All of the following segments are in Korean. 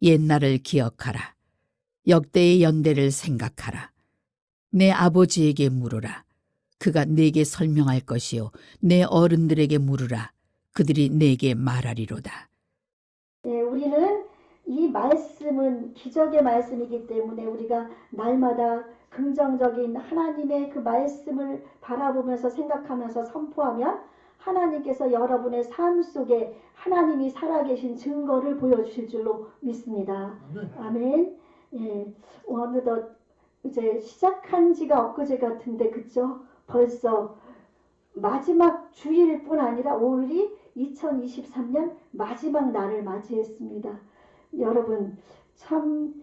옛날을 기억하라. 역대의 연대를 생각하라. 내 아버지에게 물으라. 그가 내게 설명할 것이요 내 어른들에게 물으라. 그들이 내게 말하리로다. 네, 우리는 이 말씀은 기적의 말씀이기 때문에 우리가 날마다 긍정적인 하나님의 그 말씀을 바라보면서 생각하면서 선포하면 하나님께서 여러분의 삶 속에 하나님이 살아계신 증거를 보여주실 줄로 믿습니다. 아멘. 예, 어느덧 이제 시작한 지가 엊그제 같은데 그죠? 벌써 마지막 주일뿐 아니라 오늘이 2023년 마지막 날을 맞이했습니다. 여러분 참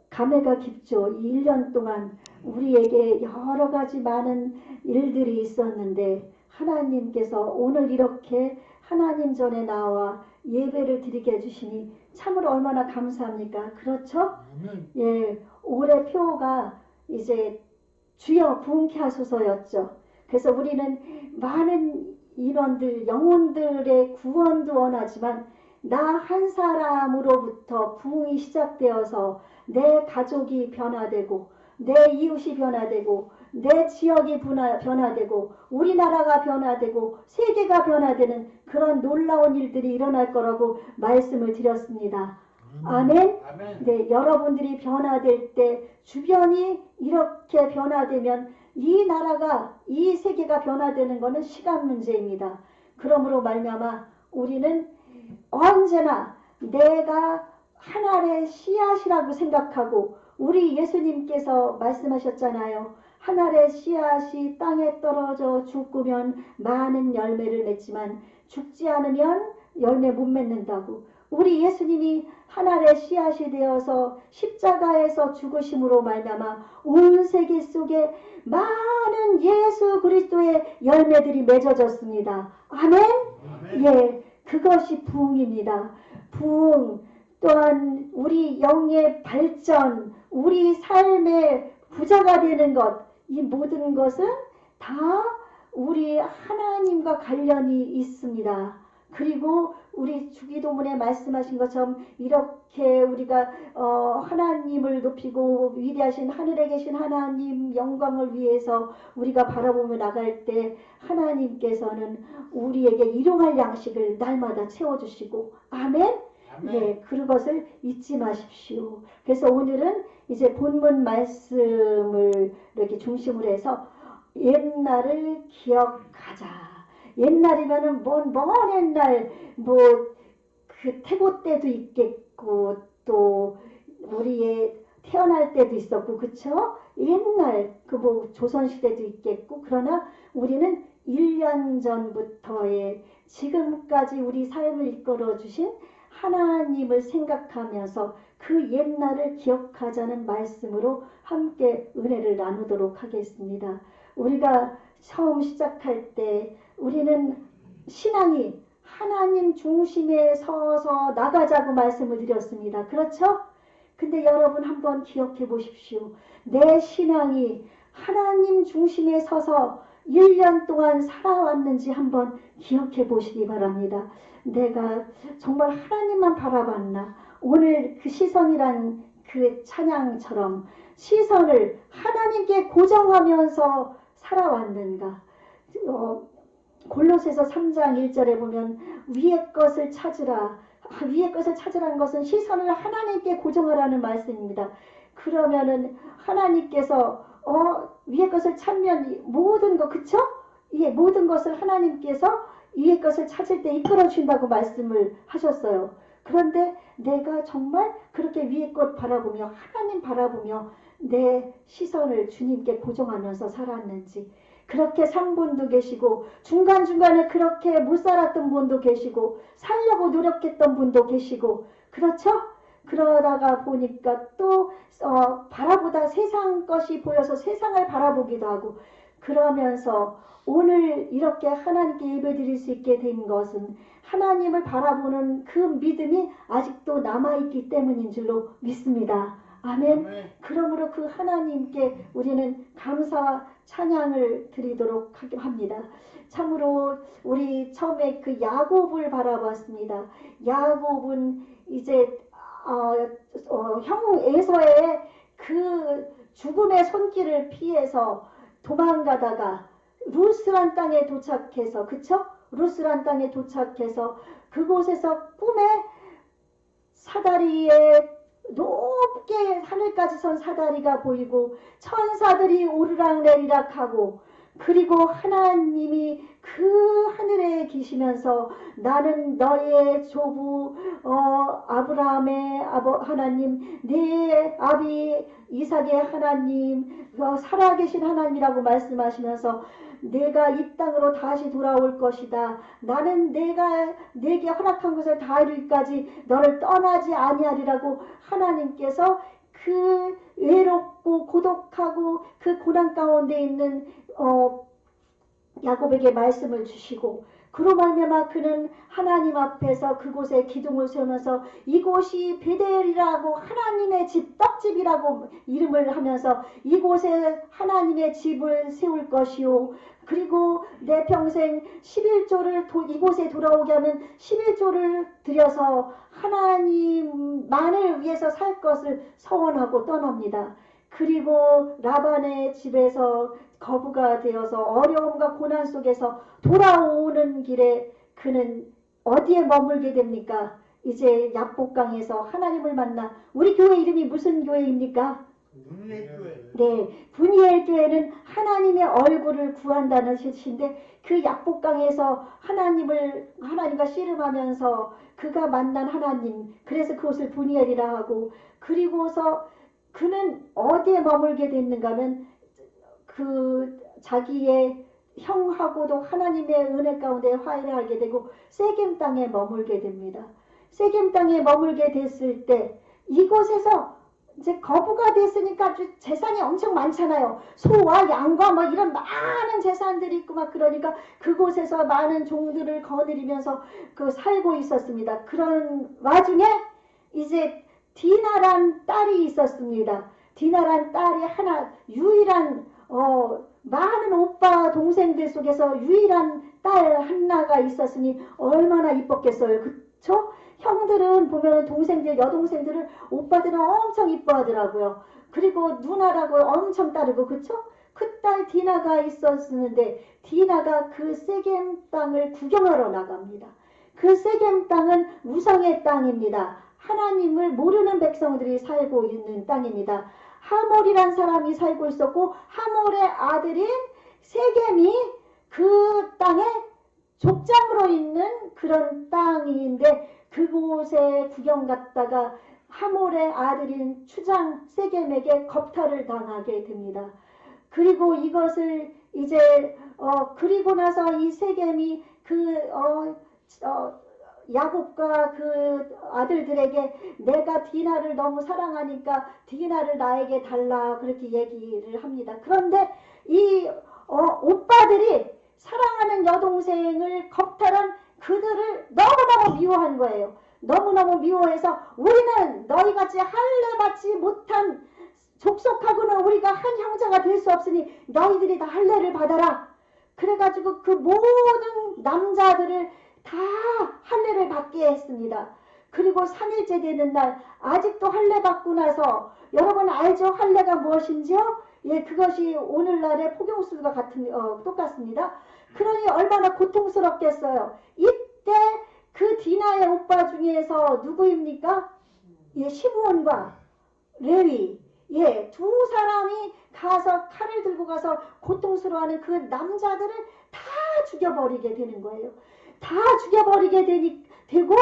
감회가 깊죠. 이 1년 동안 우리에게 여러 가지 많은 일들이 있었는데 하나님께서 오늘 이렇게 하나님 전에 나와 예배를 드리게 해주시니 참으로 얼마나 감사합니까? 그렇죠? 예, 올해 표가 이제 주여 부흥케 하소서였죠. 그래서 우리는 많은 인원들, 영혼들의 구원도 원하지만 나 한 사람으로부터 부흥이 시작되어서 내 가족이 변화되고 내 이웃이 변화되고 내 지역이 변화되고 우리나라가 변화되고 세계가 변화되는 그런 놀라운 일들이 일어날 거라고 말씀을 드렸습니다. 아멘. 네, 여러분들이 변화될 때 주변이 이렇게 변화되면 이 나라가 이 세계가 변화되는 것은 시간 문제입니다. 그러므로 말미암아 우리는 언제나 내가 하나의 씨앗이라고 생각하고 우리 예수님께서 말씀하셨잖아요. 하나의 씨앗이 땅에 떨어져 죽으면 많은 열매를 맺지만 죽지 않으면 열매 못 맺는다고. 우리 예수님이 하나의 씨앗이 되어서 십자가에서 죽으심으로 말미암아 온 세계 속에 많은 예수 그리스도의 열매들이 맺어졌습니다. 아멘? 예, 그것이 부흥입니다. 부흥 또한 우리 영의 발전, 우리 삶의 부자가 되는 것, 이 모든 것은 다 우리 하나님과 관련이 있습니다. 그리고 우리 주기도문에 말씀하신 것처럼 이렇게 우리가 하나님을 높이고 위대하신 하늘에 계신 하나님 영광을 위해서 우리가 바라보며 나갈 때 하나님께서는 우리에게 일용할 양식을 날마다 채워주시고 아멘? 네, 그것을 잊지 마십시오. 그래서 오늘은 이제 본문 말씀을 이렇게 중심으로 해서 옛날을 기억하자. 옛날이면은 먼 옛날 그 태고 때도 있겠고 또 우리의 태어날 때도 있었고 그쵸? 옛날 그 조선시대도 있겠고 그러나 우리는 1년 전부터의 지금까지 우리 삶을 이끌어 주신 하나님을 생각하면서 그 옛날을 기억하자는 말씀으로 함께 은혜를 나누도록 하겠습니다. 우리가 처음 시작할 때 우리는 신앙이 하나님 중심에 서서 나가자고 말씀을 드렸습니다. 그렇죠? 근데 여러분 한번 기억해 보십시오. 내 신앙이 하나님 중심에 서서 1년 동안 살아왔는지 한번 기억해 보시기 바랍니다. 내가 정말 하나님만 바라봤나? 오늘 그 시선이란 그 찬양처럼 시선을 하나님께 고정하면서 살아왔는가? 골로새서 3장 1절에 보면 위의 것을 찾으라. 위의 것을 찾으라는 것은 시선을 하나님께 고정하라는 말씀입니다. 그러면은 하나님께서 위의 것을 찾으면 모든 것 그쵸? 예, 모든 것을 하나님께서 위의 것을 찾을 때 이끌어 주신다고 말씀을 하셨어요. 그런데 내가 정말 그렇게 위의 것 바라보며 하나님 바라보며 내 시선을 주님께 고정하면서 살았는지 그렇게 산 분도 계시고 중간중간에 그렇게 못 살았던 분도 계시고 살려고 노력했던 분도 계시고 그렇죠? 그러다가 보니까 또 바라보다 세상 것이 보여서 세상을 바라보기도 하고 그러면서 오늘 이렇게 하나님께 예배드릴 수 있게 된 것은 하나님을 바라보는 그 믿음이 아직도 남아있기 때문인 줄로 믿습니다. 아멘. 그러므로 그 하나님께 우리는 감사와 찬양을 드리도록 합니다. 참으로 우리 처음에 그 야곱을 바라봤습니다. 야곱은 이제 형 에서의 그 죽음의 손길을 피해서 도망가다가 루스란 땅에 도착해서, 그쵸? 루스란 땅에 도착해서 그곳에서 꿈에 사다리에 높게 하늘까지 선 사다리가 보이고 천사들이 오르락내리락 하고, 그리고 하나님이 그 하늘에 계시면서 나는 너의 조부 아브라함의 하나님, 네 아비 이삭의 하나님, 살아계신 하나님이라고 말씀하시면서 내가 이 땅으로 다시 돌아올 것이다. 나는 내가 내게 허락한 것을 다 이루기까지 너를 떠나지 아니하리라고 하나님께서 그 외롭고 고독하고 그 고난 가운데 있는 야곱에게 말씀을 주시고, 그로 말미암아 그는 하나님 앞에서 그곳에 기둥을 세우면서 이곳이 베델이라고, 하나님의 집, 떡집이라고 이름을 하면서 이곳에 하나님의 집을 세울 것이요, 그리고 내 평생 11조를 이곳에 돌아오게 하면 11조를 들여서 하나님만을 위해서 살 것을 서원하고 떠납니다. 그리고 라반의 집에서 거부가 되어서 어려움과 고난 속에서 돌아오는 길에 그는 어디에 머물게 됩니까? 이제 야복강에서 하나님을 만나, 우리 교회 이름이 무슨 교회입니까? 분이엘. 네, 분이엘 교회는 하나님의 얼굴을 구한다는 뜻인데, 그 야복강에서 하나님과 씨름하면서 그가 만난 하나님, 그래서 그곳을 분이엘이라 하고, 그리고서 그는 어디에 머물게 됐는가 하면 그 자기의 형하고도 하나님의 은혜 가운데 화해를 하게 되고 세겜 땅에 머물게 됩니다. 세겜 땅에 머물게 됐을 때 이곳에서 이제 거부가 됐으니까 아주 재산이 엄청 많잖아요. 소와 양과 뭐 이런 많은 재산들이 있고 막, 그러니까 그곳에서 많은 종들을 거느리면서 살고 있었습니다. 그런 와중에 이제 디나란 딸이 있었습니다. 디나란 딸이 유일한 많은 오빠 동생들 속에서 유일한 딸 한나가 있었으니 얼마나 이뻤겠어요. 그쵸? 형들은 보면 동생들, 여동생들을 오빠들은 엄청 이뻐하더라고요. 그리고 누나라고 엄청 따르고, 그쵸? 그 딸 디나가 있었는데 디나가 그 세겜 땅을 구경하러 나갑니다. 그 세겜 땅은 우상의 땅입니다. 하나님을 모르는 백성들이 살고 있는 땅입니다. 하몰이란 사람이 살고 있었고, 하몰의 아들인 세겜이 그 땅에 족장으로 있는 그런 땅인데, 그곳에 구경 갔다가 하몰의 아들인 추장 세겜에게 겁탈을 당하게 됩니다. 그리고 이것을 이제 그리고 나서 이 세겜이 야곱과 그 아들들에게 내가 디나를 너무 사랑하니까 디나를 나에게 달라, 그렇게 얘기를 합니다. 그런데 이 오빠들이 사랑하는 여동생을 겁탈한 그들을 너무너무 미워한 거예요. 너무너무 미워해서 우리는 너희같이 할례 받지 못한 족속하고는 우리가 한 형제가 될 수 없으니 너희들이 다 할례를 받아라. 그래가지고 그 모든 남자들을 다 할례를 받게 했습니다. 그리고 3일째 되는 날 아직도 할례 받고 나서, 여러분 알죠? 할례가 무엇인지요? 예, 그것이 오늘날의 포경수가 똑같습니다. 그러니 얼마나 고통스럽겠어요. 이때 그 디나의 오빠 중에서 누구입니까? 예, 시므온과 레위, 예, 두 사람이 가서 칼을 들고 가서 고통스러워하는 그 남자들을 다 죽여버리게 되는 거예요. 다 죽여버리게 되고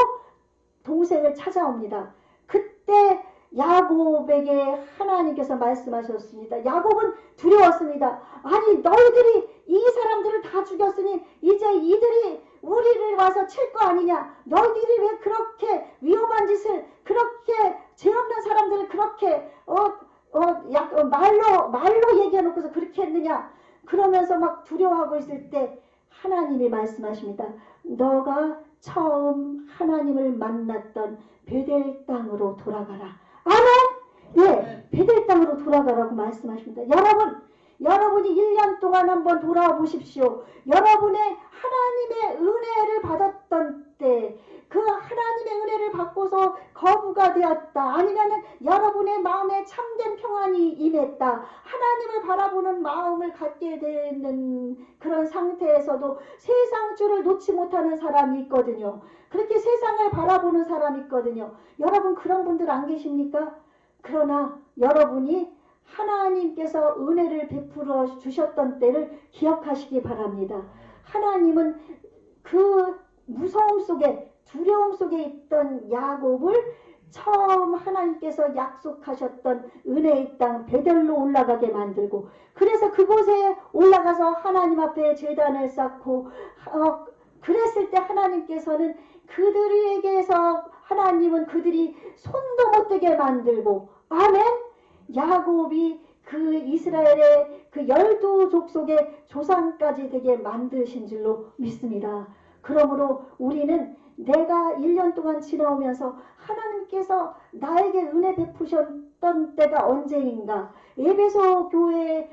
동생을 찾아옵니다. 그때 야곱에게 하나님께서 말씀하셨습니다. 야곱은 두려웠습니다. 아니, 너희들이 이 사람들을 다 죽였으니 이제 이들이 우리를 와서 칠 거 아니냐? 너희들이 왜 그렇게 위험한 짓을, 그렇게 죄 없는 사람들을 그렇게 말로 얘기해놓고서 그렇게 했느냐? 그러면서 막 두려워하고 있을 때 하나님이 말씀하십니다. 너가 처음 하나님을 만났던 베델 땅으로 돌아가라. 아멘. 예, 베델 땅으로 돌아가라고 말씀하십니다. 여러분, 여러분이 1년 동안 한번 돌아와 보십시오. 여러분의 하나님의 은혜를 받았던 때, 그 하나님의 은혜를 받고서 거부가 되었다. 아니면은 여러분의 마음에 참된 평안이 임했다. 하나님을 바라보는 마음을 갖게 되는 그런 상태에서도 세상 줄을 놓지 못하는 사람이 있거든요. 그렇게 세상을 바라보는 사람이 있거든요. 여러분 그런 분들 안 계십니까? 그러나 여러분이 하나님께서 은혜를 베풀어 주셨던 때를 기억하시기 바랍니다. 하나님은 그 무서움 속에, 두려움 속에 있던 야곱을 처음 하나님께서 약속하셨던 은혜의 땅 베델로 올라가게 만들고, 그래서 그곳에 올라가서 하나님 앞에 제단을 쌓고 그랬을 때 하나님께서는 그들에게서 하나님은 그들이 손도 못 대게 만들고, 아멘. 야곱이 그 이스라엘의 그 12족속의 조상까지 되게 만드신 줄로 믿습니다. 그러므로 우리는 내가 1년 동안 지나오면서 하나님께서 나에게 은혜 베푸셨던 때가 언제인가? 에베소 교회에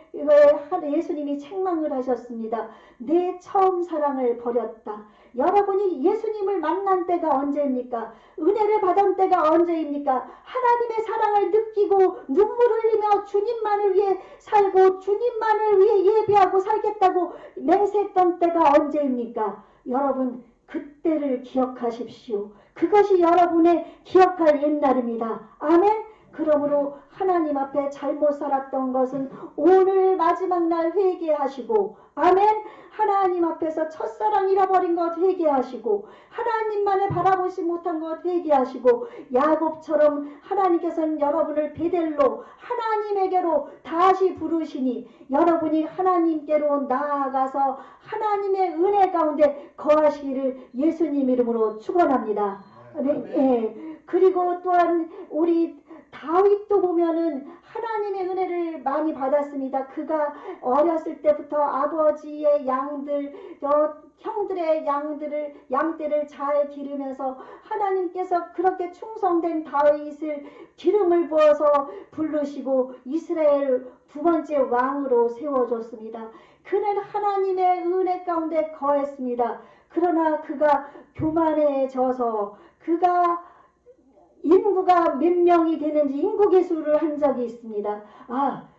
예수님이 책망을 하셨습니다. 내 처음 사랑을 버렸다. 여러분이 예수님을 만난 때가 언제입니까? 은혜를 받은 때가 언제입니까? 하나님의 사랑을 느끼고 눈물 흘리며 주님만을 위해 살고 주님만을 위해 예배하고 살겠다고 맹세했던 때가 언제입니까? 여러분 그때를 기억하십시오. 그것이 여러분의 기억할 옛날입니다. 아멘. 그러므로 하나님 앞에 잘못 살았던 것은 오늘 마지막 날 회개하시고, 아멘. 하나님 앞에서 첫사랑 잃어버린 것 회개하시고, 하나님만을 바라보지 못한 것 회개하시고, 야곱처럼 하나님께서는 여러분을 베델로 하나님에게로 다시 부르시니 여러분이 하나님께로 나아가서 하나님의 은혜 가운데 거하시기를 예수님 이름으로 축원합니다. 네. 그리고 또한 우리 다윗도 보면은 하나님의 은혜를 많이 받았습니다. 그가 어렸을 때부터 아버지의 양들, 형들의 양떼를 잘 기르면서 하나님께서 그렇게 충성된 다윗을 기름을 부어서 부르시고 이스라엘 두 번째 왕으로 세워줬습니다. 그는 하나님의 은혜 가운데 거했습니다. 그러나 그가 교만해져서 그가 인구가 몇 명이 되는지 인구계수를 한 적이 있습니다.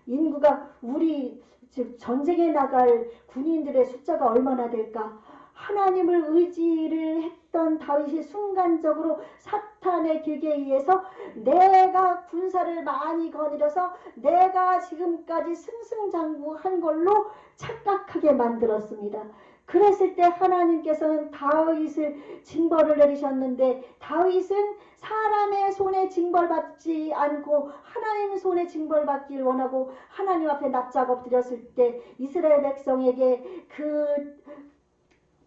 인구가 우리 즉 전쟁에 나갈 군인들의 숫자가 얼마나 될까? 하나님을 의지를 했던 다윗이 순간적으로 사탄의 길에 의해서 내가 군사를 많이 거느려서 내가 지금까지 승승장구한 걸로 착각하게 만들었습니다. 그랬을 때 하나님께서는 다윗을 징벌을 내리셨는데, 다윗은 사람의 손에 징벌받지 않고 하나님 손에 징벌받길 원하고 하나님 앞에 납작 엎드렸을 때 이스라엘 백성에게 그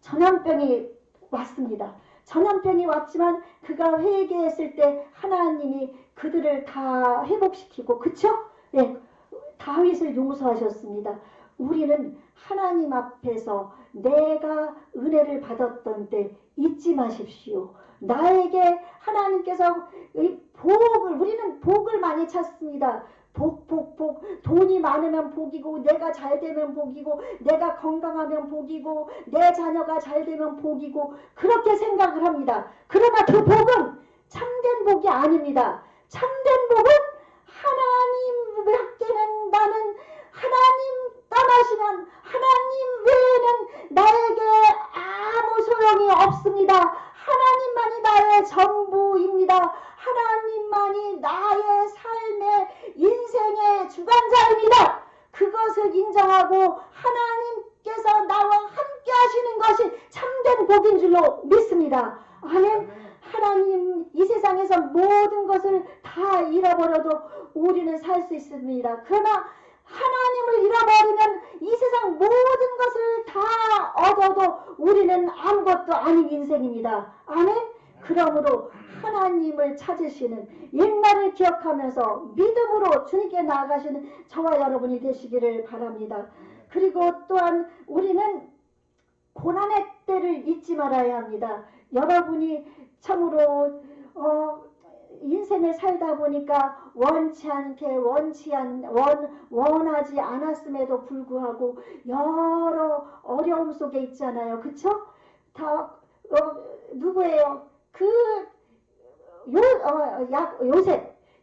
전염병이 왔습니다. 전염병이 왔지만 그가 회개했을 때 하나님이 그들을 다 회복시키고, 그쵸? 네, 다윗을 용서하셨습니다. 우리는 하나님 앞에서 내가 은혜를 받았던 때 잊지 마십시오. 나에게 하나님께서 우리는 복을 많이 찾습니다. 복. 돈이 많으면 복이고, 내가 잘 되면 복이고, 내가 건강하면 복이고, 내 자녀가 잘 되면 복이고, 그렇게 생각을 합니다. 그러나 그 복은 참된 복이 아닙니다. 참된 복은 하나님밖에는 나는 하나님 떠나시면 하나님 외에는 나에게 아무 소용이 없습니다. 하나님만이 나의 전부입니다. 하나님만이 나의 삶의 인생의 주관자입니다. 그것을 인정하고 하나님께서 나와 함께 하시는 것이 참된 복인 줄로 믿습니다. 아멘. 하나님 이 세상에서 모든 것을 다 잃어버려도 우리는 살 수 있습니다. 그러나 하나님을 잃어버리면 이 세상 모든 것을 다 얻어도 우리는 아무것도 아닌 인생입니다. 아멘. 그러므로 하나님을 찾으시는, 옛날을 기억하면서 믿음으로 주님께 나아가시는 저와 여러분이 되시기를 바랍니다. 그리고 또한 우리는 고난의 때를 잊지 말아야 합니다. 여러분이 참으로 인생을 살다 보니까 원치 않게 원하지 않았음에도 불구하고 여러 어려움 속에 있잖아요. 그쵸? 다 누구예요?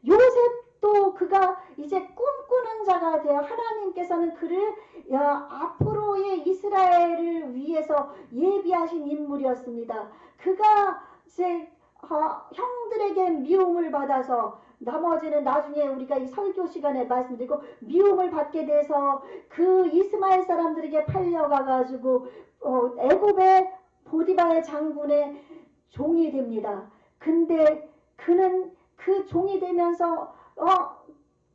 요셉도 그가 이제 꿈꾸는 자가 되어 하나님께서는 그를 앞으로의 이스라엘을 위해서 예비하신 인물이었습니다. 그가 이제 형들에게 미움을 받아서 나머지는 나중에 우리가 이 설교 시간에 말씀드리고 미움을 받게 돼서 그 이스마엘 사람들에게 팔려가가지고 애굽의 보디바의 장군의 종이 됩니다. 근데 그는 그 종이 되면서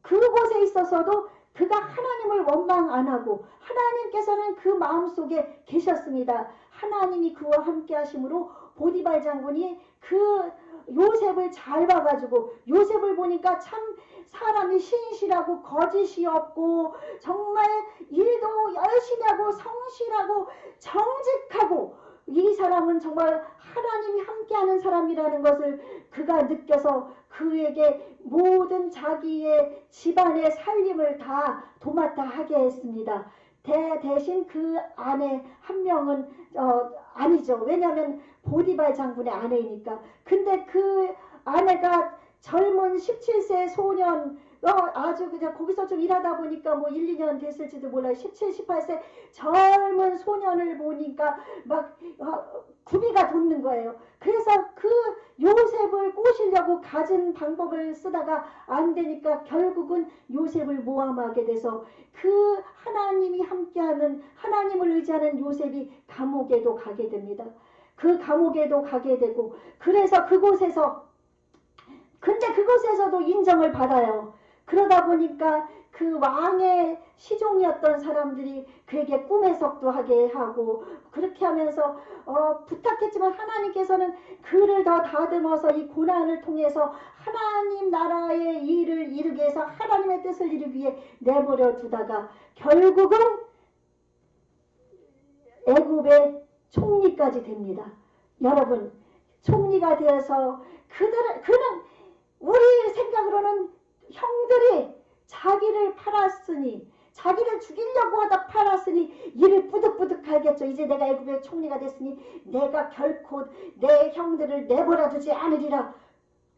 그곳에 있어서도 그가 하나님을 원망 안 하고 하나님께서는 그 마음속에 계셨습니다. 하나님이 그와 함께 하심으로 보디발 장군이 그 요셉을 잘 봐가지고 요셉을 보니까 참 사람이 신실하고 거짓이 없고 정말 일도 열심히 하고 성실하고 정직하고 이 사람은 정말 하나님이 함께하는 사람이라는 것을 그가 느껴서 그에게 모든 자기의 집안의 살림을 다 도맡아 하게 했습니다. 대신 그 아내 한 명은 아니죠. 왜냐하면 보디발 장군의 아내이니까. 근데 그 아내가 젊은 17세 소년 아주 그냥 거기서 좀 일하다 보니까 뭐 1, 2년 됐을지도 몰라요. 17, 18세 젊은 소년을 보니까 막 구비가 돋는 거예요. 그래서 그 요셉을 꼬시려고 갖은 방법을 쓰다가 안 되니까 결국은 요셉을 모함하게 돼서 그 하나님이 함께하는 하나님을 의지하는 요셉이 감옥에도 가게 됩니다. 그 감옥에도 가게 되고 그래서 근데 그곳에서도 인정을 받아요. 그러다 보니까 그 왕의 시종이었던 사람들이 그에게 꿈 해석도 하게 하고 그렇게 하면서 부탁했지만 하나님께서는 그를 더 다듬어서 이 고난을 통해서 하나님 나라의 일을 이루기 위해서 하나님의 뜻을 이루기 위해 내버려 두다가 결국은 애굽의 총리까지 됩니다. 여러분 총리가 되어서 그는 우리 생각으로는 형들이 자기를 팔았으니 자기를 죽이려고 하다 팔았으니 이를 뿌득뿌득하겠죠. 이제 내가 애굽의 총리가 됐으니 내가 결코 내 형들을 내버려 두지 않으리라.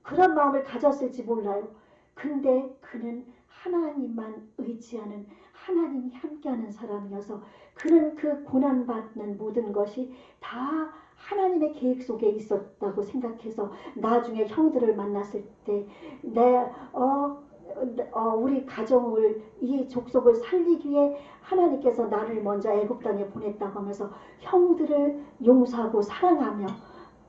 그런 마음을 가졌을지 몰라요. 근데 그는 하나님만 의지하는 하나님이 함께하는 사람이어서 그는 그 고난받는 모든 것이 다 하나님의 계획 속에 있었다고 생각해서 나중에 형들을 만났을 때 우리 가정을 이 족속을 살리기 위해 하나님께서 나를 먼저 애굽 땅에 보냈다고 하면서 형들을 용서하고 사랑하며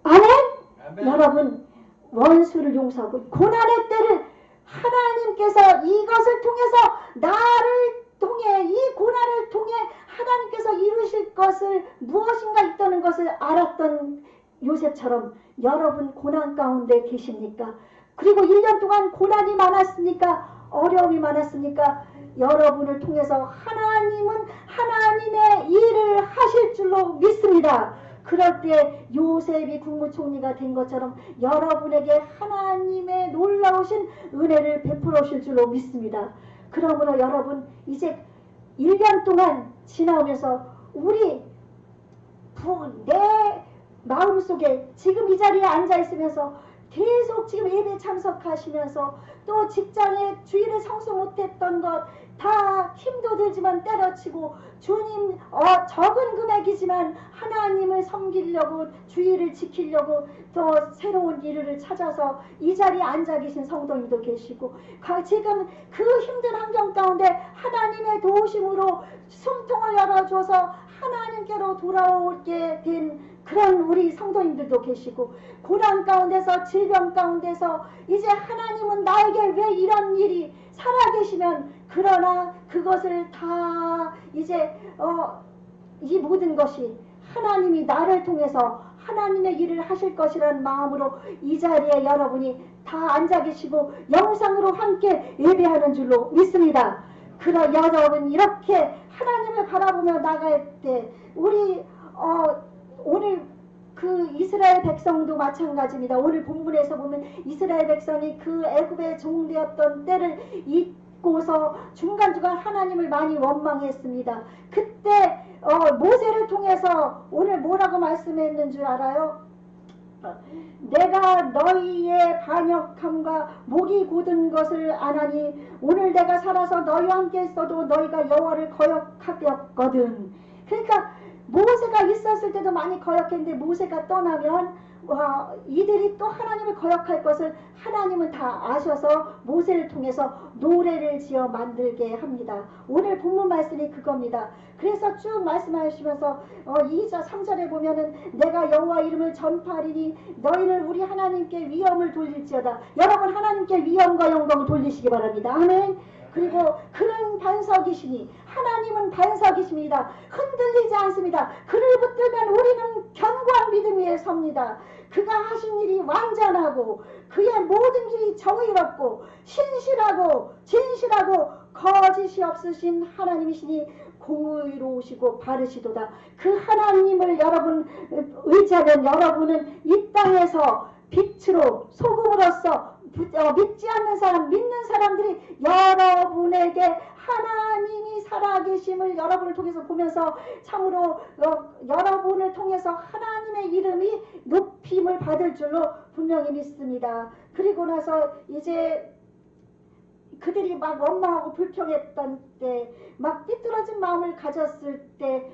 아멘? 여러분 원수를 용서하고 고난의 때를 하나님께서 이것을 통해서 나를 통해 이 고난을 통해 하나님께서 이루실 것을 무엇인가 있다는 것을 알았던 요셉처럼 여러분 고난 가운데 계십니까? 그리고 1년 동안 고난이 많았으니까 어려움이 많았으니까 여러분을 통해서 하나님은 하나님의 일을 하실 줄로 믿습니다. 그럴 때 요셉이 국무총리가 된 것처럼 여러분에게 하나님의 놀라우신 은혜를 베풀어 주실 줄로 믿습니다. 그러므로 여러분 이제 1년 동안 지나오면서 내 마음속에 지금 이 자리에 앉아 있으면서 계속 지금 예배 참석하시면서 또 직장에 주일에 성수 못했던 것 다 힘도 들지만 때려치고 주님 적은 금액이지만 하나님을 섬기려고 주일을 지키려고 또 새로운 일을 찾아서 이 자리에 앉아 계신 성도님도 계시고 지금 그 힘든 환경 가운데 하나님의 도우심으로 숨통을 열어줘서 하나님께로 돌아오게 된 그런 우리 성도님들도 계시고 고난 가운데서 질병 가운데서 이제 하나님은 나에게 왜 이런 일이 살아계시면 그러나 그것을 다 이제 이 모든 것이 하나님이 나를 통해서 하나님의 일을 하실 것이라는 마음으로 이 자리에 여러분이 다 앉아 계시고 영상으로 함께 예배하는 줄로 믿습니다. 그러 여러분 이렇게 하나님을 바라보며 나갈 때 우리 오늘 그 이스라엘 백성도 마찬가지입니다. 오늘 본문에서 보면 이스라엘 백성이 그 애굽의 종되었던 때를 잊고서 중간중간 하나님을 많이 원망했습니다. 그때 모세를 통해서 오늘 뭐라고 말씀했는 줄 알아요? 내가 너희의 반역함과 목이 곧은 것을 아나니 오늘 내가 살아서 너희와 함께 있어도 너희가 여호와를 거역하였거든. 그러니까 모세가 있었을 때도 많이 거역했는데 모세가 떠나면 이들이 또 하나님을 거역할 것을 하나님은 다 아셔서 모세를 통해서 노래를 지어 만들게 합니다. 오늘 본문 말씀이 그겁니다. 그래서 쭉 말씀하시면서 2절 3절에 보면은 내가 여호와 이름을 전파하리니 너희는 우리 하나님께 위엄을 돌릴지어다. 여러분 하나님께 위엄과 영광을 돌리시기 바랍니다. 아멘. 그리고 그는 반석이시니 하나님은 반석이십니다. 흔들리지 않습니다. 그를 붙들면 우리는 견고한 믿음 위에 섭니다. 그가 하신 일이 완전하고 그의 모든 길이 정의롭고 신실하고 진실하고 거짓이 없으신 하나님이시니 공의로우시고 바르시도다. 그 하나님을 여러분 의지하면 여러분은 이 땅에서 빛으로 소금으로서 믿지 않는 사람, 믿는 사람들이 여러분에게 하나님이 살아계심을 여러분을 통해서 보면서 참으로 여러분을 통해서 하나님의 이름이 높임을 받을 줄로 분명히 믿습니다. 그리고 나서 이제 그들이 막 원망하고 불평했던 때, 막 삐뚤어진 마음을 가졌을 때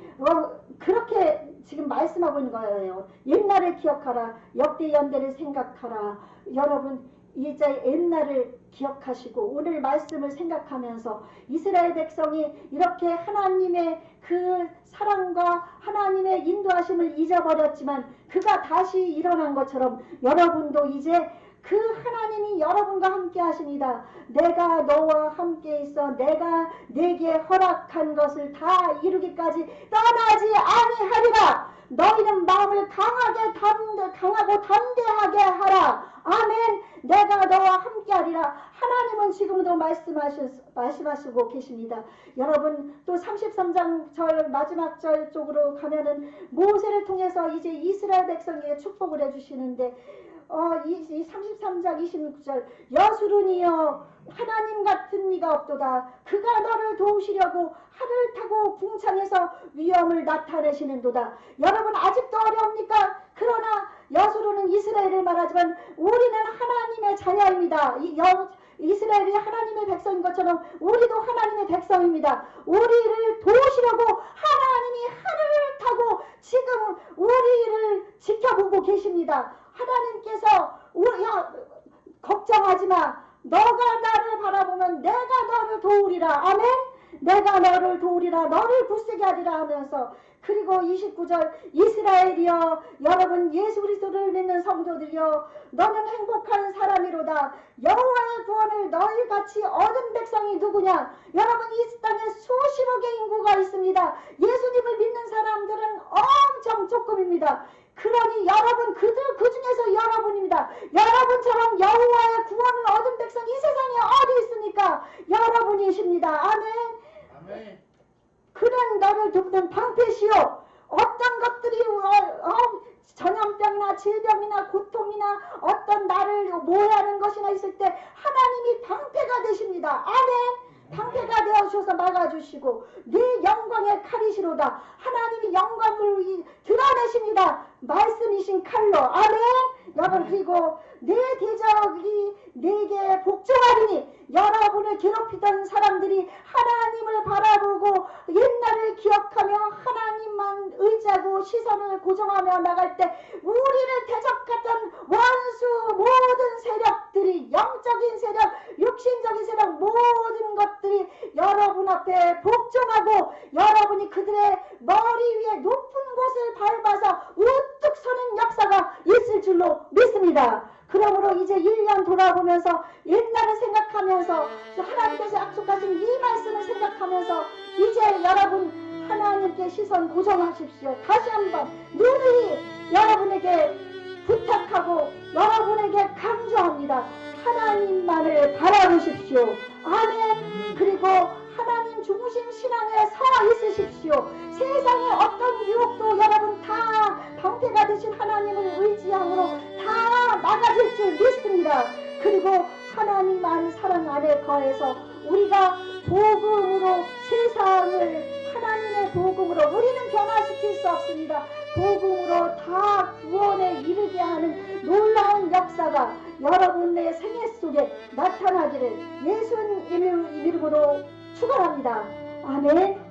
그렇게 지금 말씀하고 있는 거예요. 옛날을 기억하라. 역대 연대를 생각하라. 여러분 이제 옛날을 기억하시고 오늘 말씀을 생각하면서 이스라엘 백성이 이렇게 하나님의 그 사랑과 하나님의 인도하심을 잊어버렸지만 그가 다시 일어난 것처럼 여러분도 이제 그 하나님이 여러분과 함께 하십니다. 내가 너와 함께 있어 내가 내게 허락한 것을 다 이루기까지 떠나지 아니하리라. 너희는 마음을 강하고 담대하게 하라. 아멘. 내가 너와 함께 하리라. 하나님은 지금도 말씀하시고 계십니다. 여러분 또 33장 절 마지막 절 쪽으로 가면은 모세를 통해서 이제 이스라엘 백성에게 축복을 해주시는데 이 33장 26절 여수run이여 하나님 같은 이가 없도다. 그가 너를 도우시려고 하늘 타고 궁창에서 위엄을 나타내시는도다. 여러분 아직도 어려웁니까? 그러나 여수run은 이스라엘을 말하지만 우리는 하나님의 자녀입니다. 이스라엘이 하나님의 백성인 것처럼 우리도 하나님의 백성입니다. 우리를 도우시려고 하나님이 하늘을 타고 지금 우리를 지켜보고 계십니다. 하나님께서 걱정하지 마. 너가 나를 바라보면 내가 너를 도우리라. 아멘. 내가 너를 도우리라. 너를 굳세게 하리라 하면서 그리고 29절 이스라엘이여 여러분 예수 그리스도를 믿는 성도들이여 너는 행복한 사람이로다. 여호와의 구원을 너희같이 얻은 백성이 누구냐? 여러분 이 땅에 수십억의 인구가 있습니다. 예수님을 믿는 사람들은 엄청 조금입니다. 그러니 여러분 그 중에서 여러분입니다. 여러분처럼 여호와의 구원을 얻은 백성이 이 세상에 어디 있습니까? 여러분이십니다. 아멘. 아멘. 그는 너를 돕는 방패시요 어떤 것들이 전염병이나 질병이나 고통이나 어떤 나를 모해하는 것이나 있을 때 하나님이 방패가 되십니다. 아멘. 방패가 되어주셔서 막아주시고 네 영광의 칼이시로다. 하나님이 영광을 드러내십니다. 말씀이신 칼로. 아멘. 여러분 그리고 내 대적이 내게 복종하리니 여러분을 괴롭히던 사람들이 하나님을 바라보고 옛날을 기억하며 하나님만 의지하고 시선을 고정하며 나갈 때 우리를 대적했던 원수 모든 세력들이 영적인 세력 육신적인 세력 모든 것들이 여러분 앞에 복종하고 여러분이 그들의 머리 위에 높은 곳을 밟아서 우뚝 서는 역사가 있을 줄로 믿습니다. 그러므로 이제 1년 돌아보면서 옛날을 생각하면서 하나님께서 약속하신 이 말씀을 생각하면서 이제 여러분 하나님께 시선 고정하십시오. 다시 한번 누누이 여러분에게 부탁하고 여러분에게 강조합니다. 하나님만을 바라보십시오. 아멘. 그리고 하나님 중심 신앙에 서 있으십시오. 세상의 어떤 유혹도 여러분 다 방패가 되신 하나님 인하여서 우리가 복음으로 세상을 하나님의 복음으로 우리는 변화시킬 수 없습니다. 복음으로 다 구원에 이르게 하는 놀라운 역사가 여러분의 생애 속에 나타나기를 예수님 이름으로 축원합니다. 아멘.